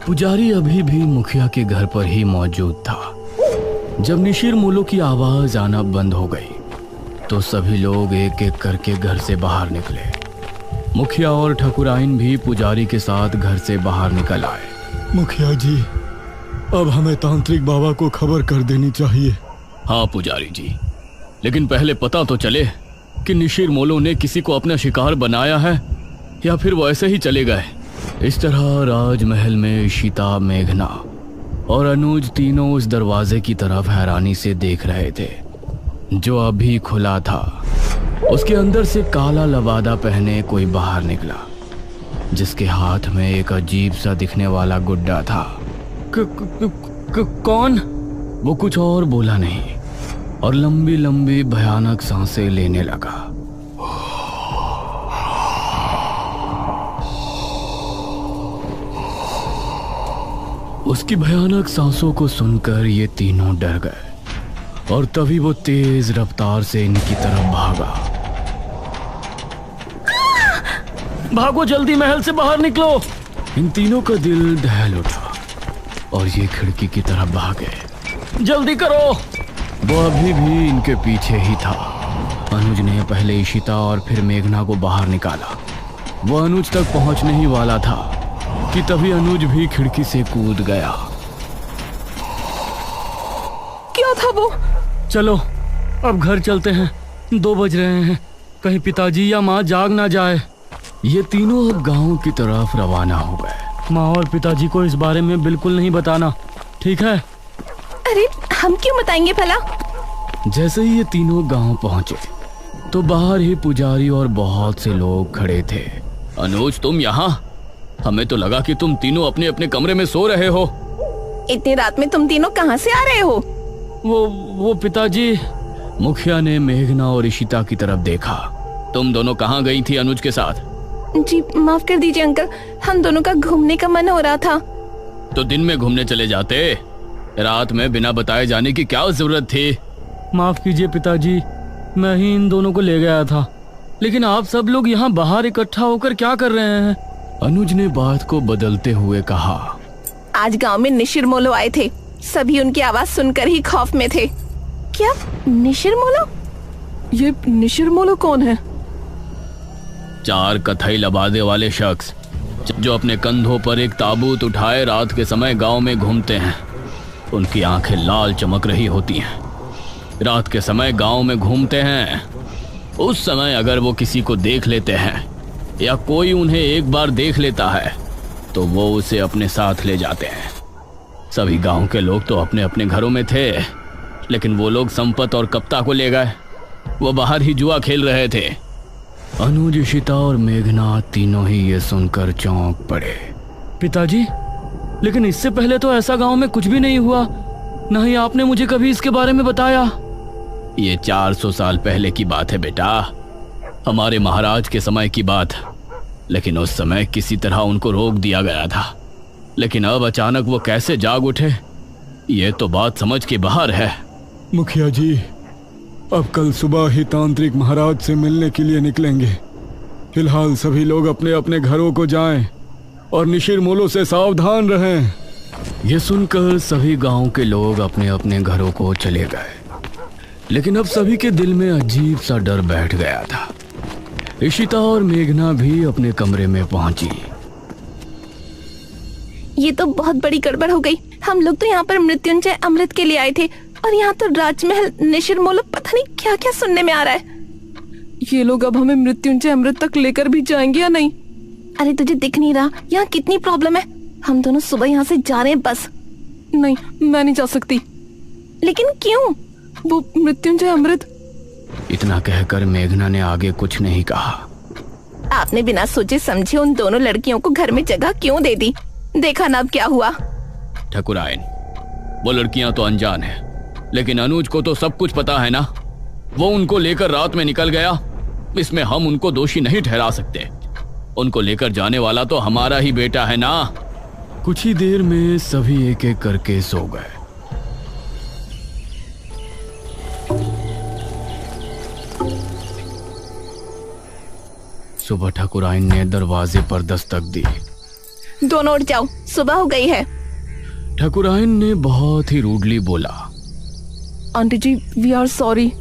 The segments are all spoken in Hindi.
पुजारी अभी भी मुखिया के घर पर ही मौजूद था। जब निशिर मोलो की आवाज आना बंद हो गई तो सभी लोग एक एक करके घर से बाहर निकले। मुखिया और ठकुराइन भी पुजारी के साथ घर से बाहर निकल आए। मुखिया जी, अब हमें तांत्रिक बाबा को खबर कर देनी चाहिए। हाँ पुजारी जी, लेकिन पहले पता तो चले कि निशिर मोलो ने किसी को अपना शिकार बनाया है या फिर वो ऐसे ही चले गए। इस तरह राजमहल में इशिता, मेघना और अनुज तीनों उस दरवाजे की तरफ हैरानी से देख रहे थे जो अभी खुला था। उसके अंदर से काला लबादा पहने कोई बाहर निकला जिसके हाथ में एक अजीब सा दिखने वाला गुड्डा था। कौन? वो कुछ और बोला नहीं और लंबी लंबी भयानक सांसें लेने लगा। उसकी भयानक सांसों को सुनकर ये तीनों डर गए और तभी वो तेज रफ्तार से इनकी तरफ भागा। भागो जल्दी, महल से बाहर निकलो। इन तीनों का दिल दहल उठा और ये खिड़की की तरफ भागे। जल्दी करो। वो अभी भी इनके पीछे ही था। अनुज ने पहले इशिता और फिर मेघना को बाहर निकाला। वो अनुज तक पहुंचने ही वाला था कि तभी अनुज भी खिड़की से कूद गया। क्या था वो? चलो अब घर चलते हैं, 2 बज रहे हैं, कहीं पिताजी या माँ जाग ना जाए। ये तीनों अब गांव की तरफ रवाना हो गए। माँ और पिताजी को इस बारे में बिल्कुल नहीं बताना, ठीक है? अरे हम क्यों बताएंगे भला? जैसे ही ये तीनों गांव पहुंचे तो बाहर ही पुजारी और बहुत से लोग खड़े थे। अनुज, तुम यहाँ? हमें तो लगा कि तुम तीनों अपने अपने कमरे में सो रहे हो। इतनी रात में तुम तीनों कहाँ से आ रहे हो? वो पिताजी। मुखिया ने मेघना और इशिता की तरफ देखा। तुम दोनों कहाँ गई थी अनुज के साथ? जी माफ कर दीजिए अंकल, हम दोनों का घूमने का मन हो रहा था। तो दिन में घूमने चले जाते, रात में बिना बताए जाने की क्या जरूरत थी? माफ कीजिए पिताजी, मैं ही इन दोनों को ले गया था, लेकिन आप सब लोग यहाँ बाहर इकट्ठा होकर क्या कर रहे हैं? अनुज ने बात को बदलते हुए कहा। आज गांव में निशिर मोलो आए थे, सभी उनकी आवाज सुनकर ही खौफ में थे। क्या निशिर मोलो? ये निशिर मोलो कौन है? 4 कथई लबादे वाले शख्स जो अपने कंधों पर एक ताबूत उठाए रात के समय गांव में घूमते हैं। उनकी आंखें लाल चमक रही होती हैं। रात के समय गांव में घूमते हैं। उस समय अगर वो किसी को देख लेते हैं या कोई उन्हें एक बार देख लेता है तो वो उसे अपने साथ ले जाते हैं। सभी गांव के लोग तो अपने अपने घरों में थे, लेकिन वो लोग संपत और कप्ता को ले गए। वो बाहर ही जुआ खेल रहे थे। अनुज, इशिता और मेघना तीनों ही ये सुनकर चौंक पड़े। पिताजी, लेकिन इससे पहले तो ऐसा गांव में कुछ भी नहीं हुआ, न ही आपने मुझे कभी इसके बारे में बताया। ये 400 साल पहले की बात है बेटा, हमारे महाराज के समय की बात। लेकिन उस समय किसी तरह उनको रोक दिया गया था, लेकिन अब अचानक वो कैसे जाग उठे, ये तो बात समझ के बाहर है। मुखिया जी, अब कल सुबह ही तांत्रिक महाराज से मिलने के लिए निकलेंगे। फिलहाल सभी लोग अपने अपने घरों को जाएं और निशिर मोलो से सावधान रहें। ये सुनकर सभी गांव के लोग अपने अपने घरों को चले गए, लेकिन अब सभी के दिल में अजीब सा डर बैठ गया था। इशिता और मेघना भी अपने कमरे में पहुंची। ये तो बहुत बड़ी गड़बड़ हो गई। हम लोग तो यहाँ पर मृत्युंजय अमृत के लिए आए थे और यहाँ तो राजमहल निशिर मोलो पता नहीं क्या क्या सुनने में आ रहा है। ये लोग अब हमें मृत्युंजय अमृत तक लेकर भी जाएंगे या नहीं? अरे तुझे दिख नहीं रहा यहाँ कितनी प्रॉब्लम है? हम दोनों सुबह यहाँ से जा रहे हैं बस। नहीं, मैं नहीं जा सकती। लेकिन क्यों? वो मृत्युंजय अमृत। इतना कहकर मेघना ने आगे कुछ नहीं कहा। आपने बिना सोचे समझे उन दोनों लड़कियों को घर में जगह क्यों दे दी? देखा ना अब क्या हुआ। ठकुराइन, वो लड़कियां तो अनजान है, लेकिन अनुज को तो सब कुछ पता है ना। वो उनको लेकर रात में निकल गया, इसमें हम उनको दोषी नहीं ठहरा सकते। उनको लेकर जाने वाला तो हमारा ही बेटा है ना। कुछ ही देर में सभी एक एक करके सो गए। सुबह ठकुराइन ने दरवाजे पर दस्तक दी। दोनों उठ जाओ, सुबह हो गई है। ठाकुरायन ने बहुत ही रूडली बोला। Aunty ji, we are sorry.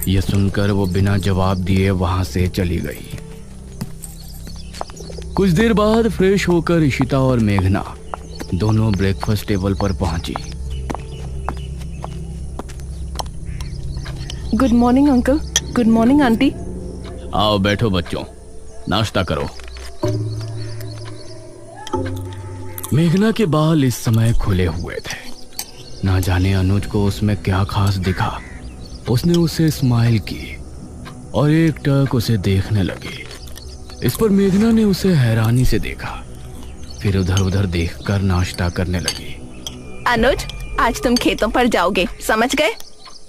यह सुनकर वो बिना जवाब दिए वहां से चली गई। कुछ देर बाद फ्रेश होकर इशिता और मेघना दोनों ब्रेकफास्ट टेबल पर पहुंची। Good morning uncle. Good morning aunty. आओ बैठो बच्चों, नाश्ता करो। मेघना के बाल इस समय खुले हुए थे। ना जाने अनुज को उसमें क्या खास दिखा। उसने उसे स्माइल की और एक टक उसे देखने लगी। इस पर मेघना ने उसे हैरानी से देखा, फिर उधर उधर देखकर नाश्ता करने लगी। अनुज, आज तुम खेतों पर जाओगे, समझ गए?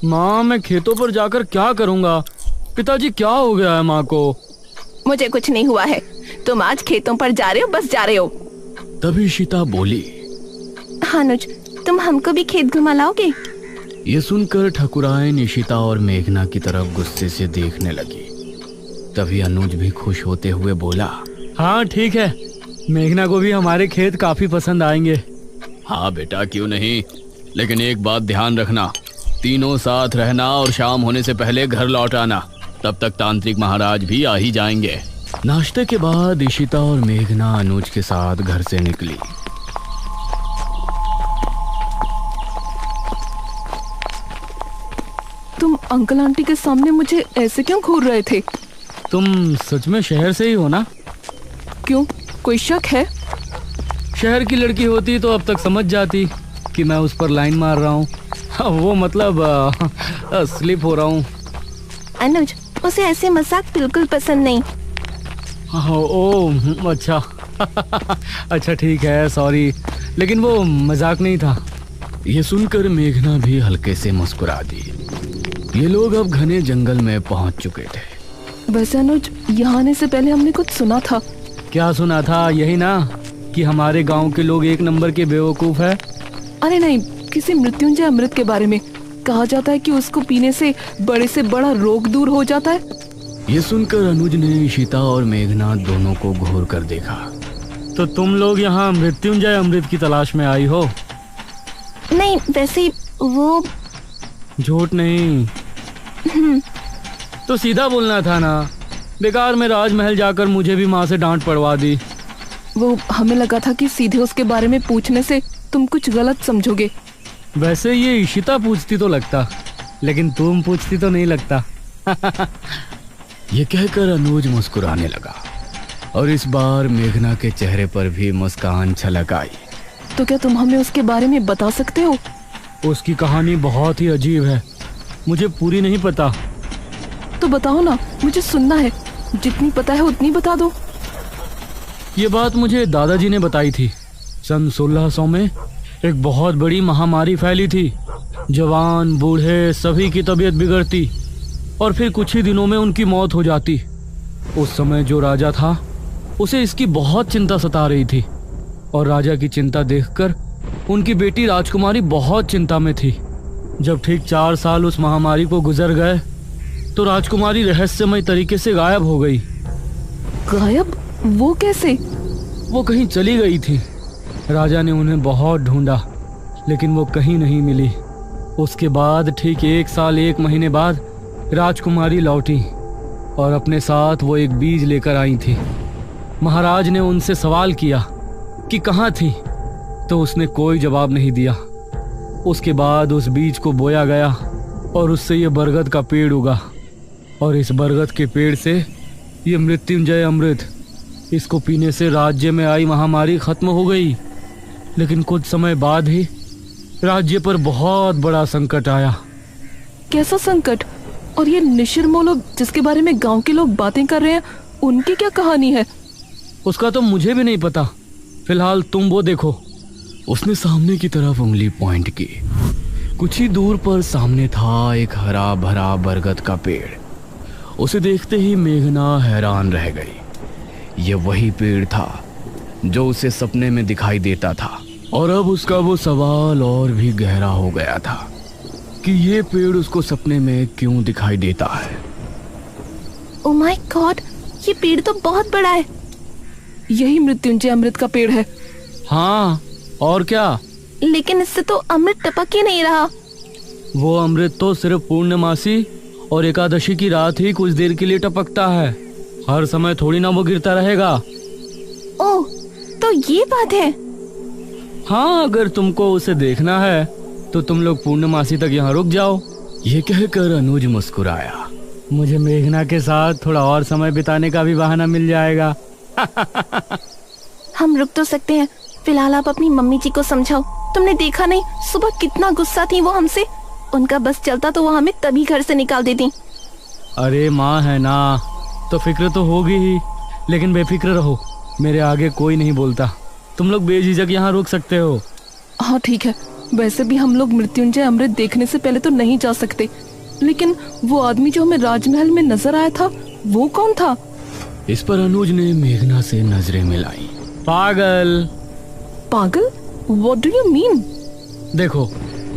माँ, मैं खेतों पर जाकर क्या करूँगा? पिताजी, क्या हो गया है माँ को? मुझे कुछ नहीं हुआ है। तुम आज खेतों पर जा रहे हो, बस जा रहे हो। तभी इशिता बोली, अनुज, तुम हमको भी खेत घुमा लाओगे? ये सुनकर ठाकुरायन इशिता और मेघना की तरफ गुस्से से देखने लगी। तभी अनुज भी खुश होते हुए बोला, हाँ ठीक है, मेघना को भी हमारे खेत काफी पसंद आएंगे। हाँ बेटा, क्यों नहीं, लेकिन एक बात ध्यान रखना, तीनों साथ रहना और शाम होने से पहले घर लौट आना। तब तक तांत्रिक महाराज भी आ ही जाएंगे। नाश्ते के बाद इशिता और मेघना अनुज के साथ घर से निकली। तुम अंकल आंटी के सामने मुझे ऐसे क्यों घूर रहे थे? तुम सच में शहर से ही हो ना? क्यों, कोई शक है? शहर की लड़की होती तो अब तक समझ जाती कि मैं उस पर लाइन मार रहा हूँ। वो मतलब स्लिप हो रहा हूँ। अनुज, उसे ऐसे मजाक बिल्कुल पसंद नहीं। ओह अच्छा। अच्छा ठीक है, सॉरी, लेकिन वो मजाक नहीं था। ये सुनकर मेघना भी हल्के से मुस्कुरा दी। ये लोग अब घने जंगल में पहुंच चुके थे। वैसे अनुज, यहाँ आने से पहले हमने कुछ सुना था। क्या सुना था? यही ना कि हमारे गांव के लोग एक नंबर के बेवकूफ है। अरे नहीं, किसी मृत्युंजय अमृत के बारे में कहा जाता है कि उसको पीने से बड़े से बड़ा रोग दूर हो जाता है। ये सुनकर अनुज ने इशिता और मेघना दोनों को घूर कर देखा। तो तुम लोग यहाँ मृत्युंजय अमृत की तलाश में आई हो? नहीं, वैसे वो झूठ नहीं तो सीधा बोलना था ना। बेकार में राजमहल जाकर मुझे भी माँ से डांट पड़वा दी। वो हमें लगा था कि सीधे उसके बारे में पूछने से तुम कुछ गलत समझोगे। वैसे ये इशिता पूछती तो लगता, लेकिन तुम पूछती तो नहीं लगता। ये कहकर अनुज मुस्कुराने लगा और इस बार मेघना के चेहरे पर भी मुस्कान छलक आई। तो क्या तुम हमें उसके बारे में बता सकते हो? उसकी कहानी बहुत ही अजीब है, मुझे पूरी नहीं पता। तो बताओ ना, मुझे सुनना है। जितनी पता है उतनी बता दो। ये बात मुझे दादाजी ने बताई थी। सन 1600 में एक बहुत बड़ी महामारी फैली थी। जवान बूढ़े सभी की तबीयत बिगड़ती और फिर कुछ ही दिनों में उनकी मौत हो जाती। उस समय जो राजा था उसे इसकी बहुत चिंता सता रही थी और राजा की चिंता देखकर उनकी बेटी राजकुमारी बहुत चिंता में थी। जब ठीक 4 साल उस महामारी को गुजर गए तो राजकुमारी रहस्यमय तरीके से गायब हो गई। गायब? वो कैसे? वो कहीं चली गई थी। राजा ने उन्हें बहुत ढूंढा लेकिन वो कहीं नहीं मिली। उसके बाद ठीक 1 साल 1 महीने बाद राजकुमारी लौटी और अपने साथ वो एक बीज लेकर आई थी। महाराज ने उनसे सवाल किया कि कहाँ थी, तो उसने कोई जवाब नहीं दिया। उसके बाद उस बीज को बोया गया और उससे ये बरगद का पेड़ उगा और इस बरगद के पेड़ से ये मृत्युंजय अमृत, इसको पीने से राज्य में आई महामारी खत्म हो गई। लेकिन कुछ समय बाद ही राज्य पर बहुत बड़ा संकट आया। कैसा संकट? और ये निशिर जिसके बारे में गांव के लोग बातें कर रहे हैं, उनकी क्या कहानी है? उसका तो मुझे भी नहीं पता। फिलहाल तुम वो देखो। उसने सामने की तरफ उंगली पॉइंट की। कुछ ही दूर पर सामने था एक हरा भरा बरगद का पेड़। उसे देखते ही मेघना हैरान रह गई। ये वही पेड़ था जो उसे सपने में दिखाई देता था और अब उसका वो सवाल और भी गहरा हो गया था कि ये पेड़ उसको सपने में क्यों दिखाई देता है। ओह माय गॉड, ये पेड़ तो बहुत बड़ा है। यही मृत्युंजय अमृत का पेड़ है। हाँ, और क्या? लेकिन इससे तो अमृत टपक ही नहीं रहा। वो अमृत तो सिर्फ पूर्णमासी और एकादशी की रात ही कुछ देर के लिए टपकता है। हर समय थोड़ी ना वो गिरता रहेगा। ओह, तो ये बात है। हाँ, अगर तुमको उसे देखना है तो तुम लोग पूर्णमासी तक यहाँ रुक जाओ। ये कहकर अनुज मुस्कुराया। मुझे मेघना के साथ थोड़ा और समय बिताने का भी बहाना मिल जाएगा। हम रुक तो सकते हैं, फिलहाल आप अपनी मम्मी जी को समझाओ। तुमने देखा नहीं सुबह कितना गुस्सा थी वो हमसे। उनका बस चलता तो वो हमें तभी घर से निकाल देती। अरे माँ है ना, तो फिक्र तो होगी ही, लेकिन बेफिक्र रहो, मेरे आगे कोई नहीं बोलता। तुम लोग बेझिझक यहाँ रुक सकते हो। हाँ ठीक है, वैसे भी हम लोग मृत्युंजय अमृत देखने से पहले तो नहीं जा सकते, लेकिन वो आदमी जो हमें राजमहल में नजर आया था वो कौन था? इस पर अनुज ने मेघना से नजरें मिलाई। पागल। पागल? What do you mean? देखो,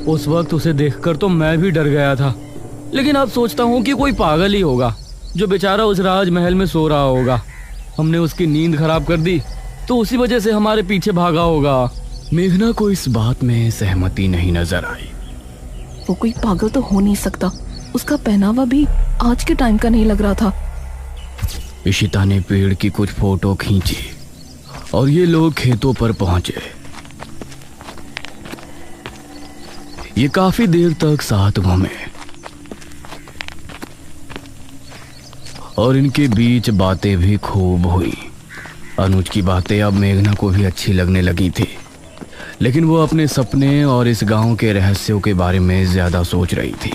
उस वक्त उसे देखकर तो मैं भी डर गया था, लेकिन अब सोचता हूँ कि कोई पागल ही होगा जो बेचारा उस राजमहल में सो रहा होगा। हमने उसकी नींद खराब कर दी तो उसी वजह से हमारे पीछे भागा होगा। मेघना को इस बात में सहमति नहीं नजर आई। वो कोई पागल तो हो नहीं सकता, उसका पहनावा भी आज के टाइम का नहीं लग रहा था। इशिता ने पेड़ की कुछ फोटो खींची और ये लोग खेतों पर पहुंचे। ये काफी देर तक साथ घूमे और इनके बीच बातें भी खूब हुई। अनुज की बातें अब मेघना को भी अच्छी लगने लगी थी, लेकिन वो अपने सपने और इस गांव के रहस्यों के बारे में ज्यादा सोच रही थी।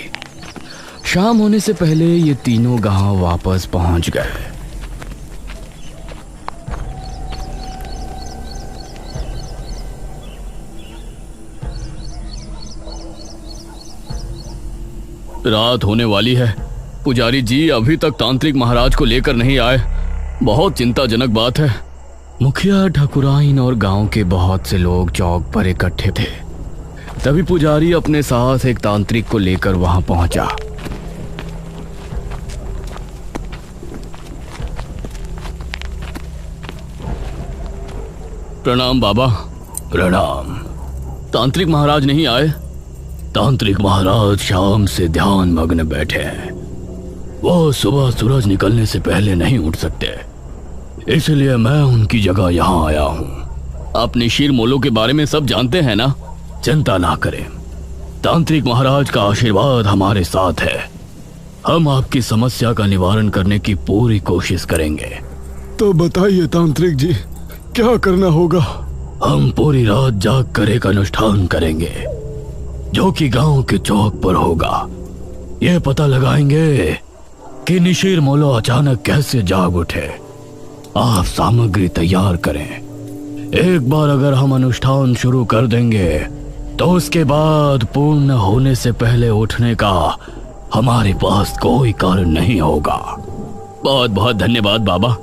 शाम होने से पहले ये तीनों गांव वापस पहुंच गए। रात होने वाली है। पुजारी जी अभी तक तांत्रिक महाराज को लेकर नहीं आए। बहुत चिंताजनक बात है। मुखिया, ठाकुराइन और गांव के बहुत से लोग चौक पर इकट्ठे थे। तभी पुजारी अपने साथ एक तांत्रिक को लेकर वहां पहुंचा। प्रणाम बाबा। प्रणाम। तांत्रिक महाराज नहीं आए? तांत्रिक महाराज शाम से ध्यान मग्न बैठे हैं। वो सुबह सूरज निकलने से पहले नहीं उठ सकते, इसलिए मैं उनकी जगह यहाँ आया हूँ। आप निशिर मोलो के बारे में सब जानते हैं ना? चिंता ना करें, तांत्रिक महाराज का आशीर्वाद हमारे साथ है। हम आपकी समस्या का निवारण करने की पूरी कोशिश करेंगे। तो बताइए तांत्रिक जी, क्या करना होगा? हम पूरी रात जाग कर एक अनुष्ठान करेंगे जो कि गांव के चौक पर होगा। यह पता लगाएंगे कि निशिर मोलो अचानक कैसे जाग उठे। आप सामग्री तैयार करें। एक बार अगर हम अनुष्ठान शुरू कर देंगे तो उसके बाद पूर्ण होने से पहले उठने का हमारे पास कोई कारण नहीं होगा। बहुत बहुत धन्यवाद बाबा,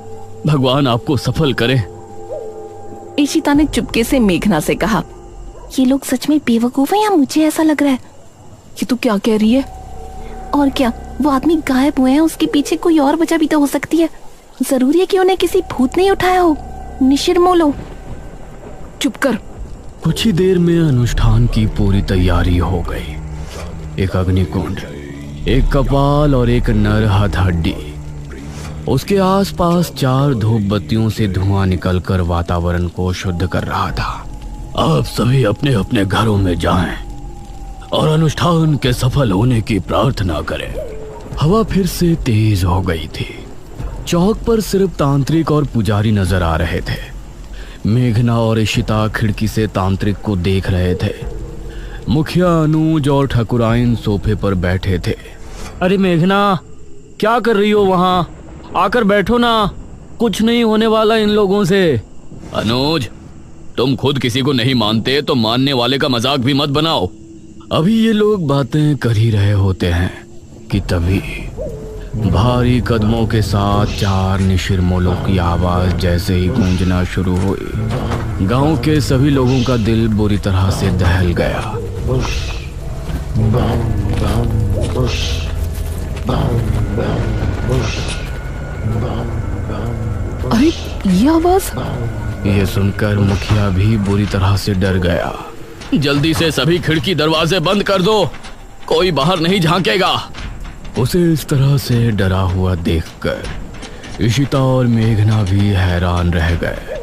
भगवान आपको सफल करे। इशिता ने चुपके से मेघना से कहा, ये लोग सच में बेवकूफ हैं या मुझे ऐसा लग रहा है? ये तू क्या कह रही है? और क्या, वो आदमी गायब हुए हैं, उसके पीछे कोई और वजह भी तो हो सकती है। जरूरी है कि उन्हें किसी भूत ने उठाया हो। निशिर मोलो, चुप कर। कुछ ही देर में अनुष्ठान की पूरी तैयारी हो गई। एक अग्निकुंड, एक कपाल और एक नर हथहड्डी। उसके आसपास 4 धूप बत्तियों से धुआं निकलकर वातावरण को शुद्ध कर रहा था। आप सभी अपने अपने घरों में जाएं और अनुष्ठान के सफल होने की प्रार्थना करें। हवा फिर से तेज हो गई थी। चौक पर सिर्फ तांत्रिक और पुजारी नजर आ रहे थे। मेघना और इशिता खिड़की से तांत्रिक को देख रहे थे। मुखिया, अनुज और ठाकुराइन सोफे पर बैठे थे। अरे मेघना, क्या कर रही हो वहां? आकर बैठो ना, कुछ नहीं होने वाला इन लोगों से। अनुज, तुम खुद किसी को नहीं मानते तो मानने वाले का मजाक भी मत बनाओ। अभी ये लोग बातें कर ही रहे होते हैं कि तभी भारी कदमों के साथ 4 निशिर मोलों की आवाज जैसे ही गूंजना शुरू हुई, गांव के सभी लोगों का दिल बुरी तरह से दहल गया। अरे ये आवाज! ये सुनकर मुखिया भी बुरी तरह से डर गया। जल्दी से सभी खिड़की दरवाजे बंद कर दो, कोई बाहर नहीं झांकेगा। उसे इस तरह से डरा हुआ देखकर इशिता और मेघना भी हैरान रह गए।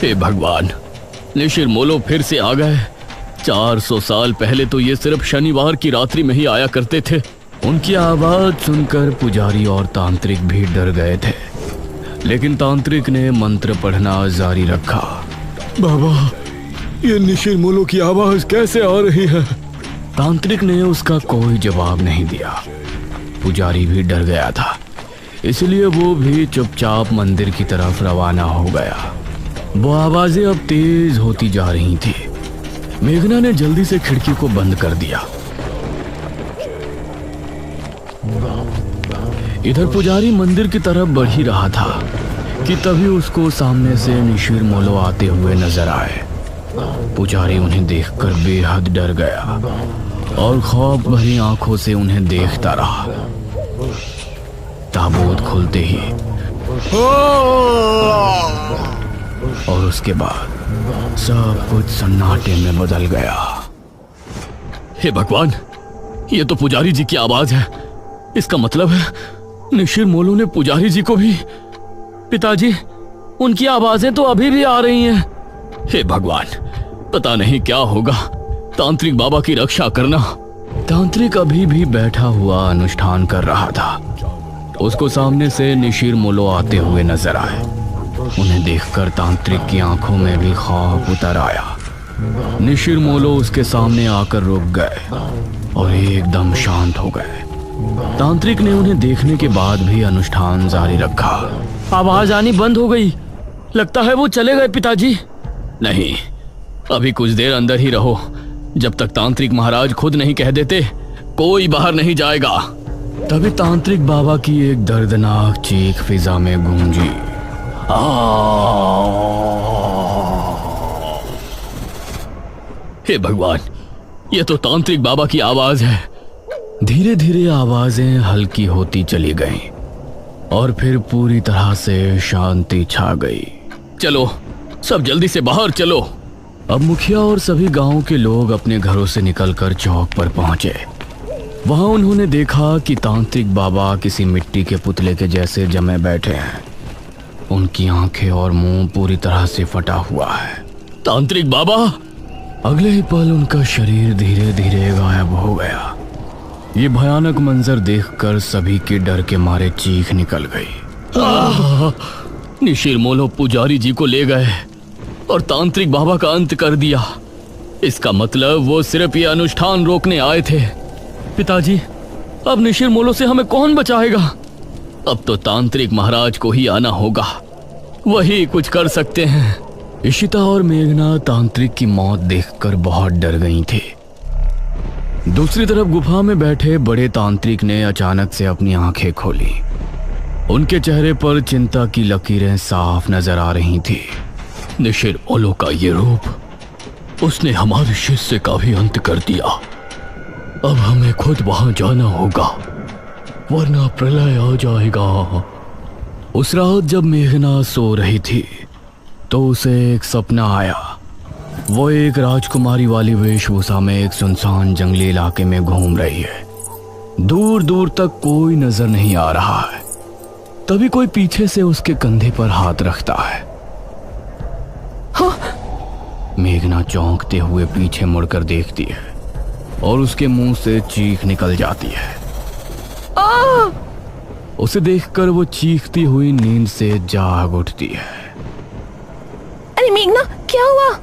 हे भगवान, निशिर मोलो फिर से आ गए। 400 साल पहले तो ये सिर्फ शनिवार की रात्रि में ही आया करते थे। उनकी आवाज सुनकर पुजारी और तांत्रिक भी डर गए थे, लेकिन तांत्रिक ने मंत्र पढ़ना जारी रखा। बाबा, ये निशिर मोलो की आवाज कैसे आ रही है? तांत्रिक ने उसका कोई जवाब नहीं दिया। पुजारी भी डर गया था, इसलिए वो भी चुपचाप मंदिर की तरफ रवाना हो गया। वो आवाजें अब तेज होती जा रही थी। मेघना ने जल्दी से खिड़की को बंद कर दिया। इधर पुजारी मंदिर की तरफ बढ़ ही रहा था कि तभी उसको सामने से निशिर मोलो आते हुए नजर आए। पुजारी उन्हें देखकर बेहद डर गया और खौफ भरी आंखों से उन्हें देखता रहा। ताबूत खुलते ही और उसके बाद सब कुछ सन्नाटे में बदल गया। हे भगवान, ये तो पुजारी जी की आवाज है। इसका मतलब है निशिर मोलो ने पुजारी जी को भी। पिताजी, उनकी आवाजें तो अभी भी आ रही हैं। हे भगवान, पता नहीं क्या होगा। तांत्रिक बाबा की रक्षा करना। तांत्रिक अभी भी बैठा हुआ अनुष्ठान कर रहा था। उसको सामने से निशिर मोलो आते हुए नजर आए। उन्हें देखकर तांत्रिक की आंखों में भी खौफ उतर आया। निशिर मोलो उसके सामने आकर रुक गए और एकदम शांत हो गए। तांत्रिक ने उन्हें देखने के बाद भी अनुष्ठान जारी रखा। आवाज आनी बंद हो गई। लगता है वो चले गए पिताजी। नहीं, अभी कुछ देर अंदर ही रहो। जब तक तांत्रिक महाराज खुद नहीं कह देते, कोई बाहर नहीं जाएगा। तभी तांत्रिक बाबा की एक दर्दनाक चीख फिजा में गूंजी। हे भगवान, ये तो तांत्रिक बाबा की आवाज है। धीरे धीरे आवाजें हल्की होती चली गईं और फिर पूरी तरह से शांति छा गई। चलो, सब जल्दी से बाहर चलो। अब मुखिया और सभी गांव के लोग अपने घरों से निकलकर चौक पर पहुंचे। वहां उन्होंने देखा कि तांत्रिक बाबा किसी मिट्टी के पुतले के जैसे जमे बैठे हैं। उनकी आंखें और मुंह पूरी तरह से फटा हुआ है। तांत्रिक बाबा! अगले ही पल उनका शरीर धीरे धीरे गायब हो गया। ये भयानक मंजर देखकर सभी के डर के मारे चीख निकल गई। निशिर मोलो पुजारी जी को ले गए और तांत्रिक बाबा का अंत कर दिया। इसका मतलब वो सिर्फ ये अनुष्ठान रोकने आए थे। पिताजी, अब निशिर मोलो से हमें कौन बचाएगा? अब तो तांत्रिक महाराज को ही आना होगा, वही कुछ कर सकते हैं। इशिता और मेघना तांत्रिक की मौत देखकर बहुत डर गई थी। दूसरी तरफ गुफा में बैठे बड़े तांत्रिक ने अचानक से अपनी आंखें खोली। उनके चेहरे पर चिंता की लकीरें साफ नजर आ रही थी। निशिर मोलो का ये रूप, उसने हमारे शिष्य का भी अंत कर दिया। अब हमें खुद वहां जाना होगा, वरना प्रलय आ जाएगा। उस रात जब मेघना सो रही थी तो उसे एक सपना आया। वो एक राजकुमारी वाली वेशभूषा में एक सुनसान जंगली इलाके में घूम रही है। दूर दूर तक कोई नजर नहीं आ रहा है। तभी कोई पीछे से उसके कंधे पर हाथ रखता है। हाँ? मेघना चौंकते हुए पीछे मुड़कर देखती है और उसके मुंह से चीख निकल जाती है। उसे देखकर वो चीखती हुई नींद से जाग उठती है। अरे मेघना, क्या हुआ?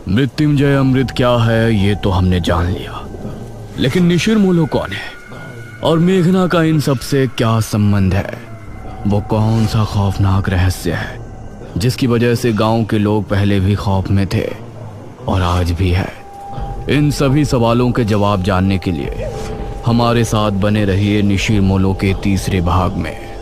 मृत्युंजय अमृत क्या है ये तो हमने जान लिया, लेकिन निशिर मोलो कौन है और मेघना का इन सब से क्या संबंध है? वो कौन सा खौफनाक रहस्य है जिसकी वजह से गांव के लोग पहले भी खौफ में थे और आज भी है? इन सभी सवालों के जवाब जानने के लिए हमारे साथ बने रहिए निशिर मोलो के तीसरे भाग में।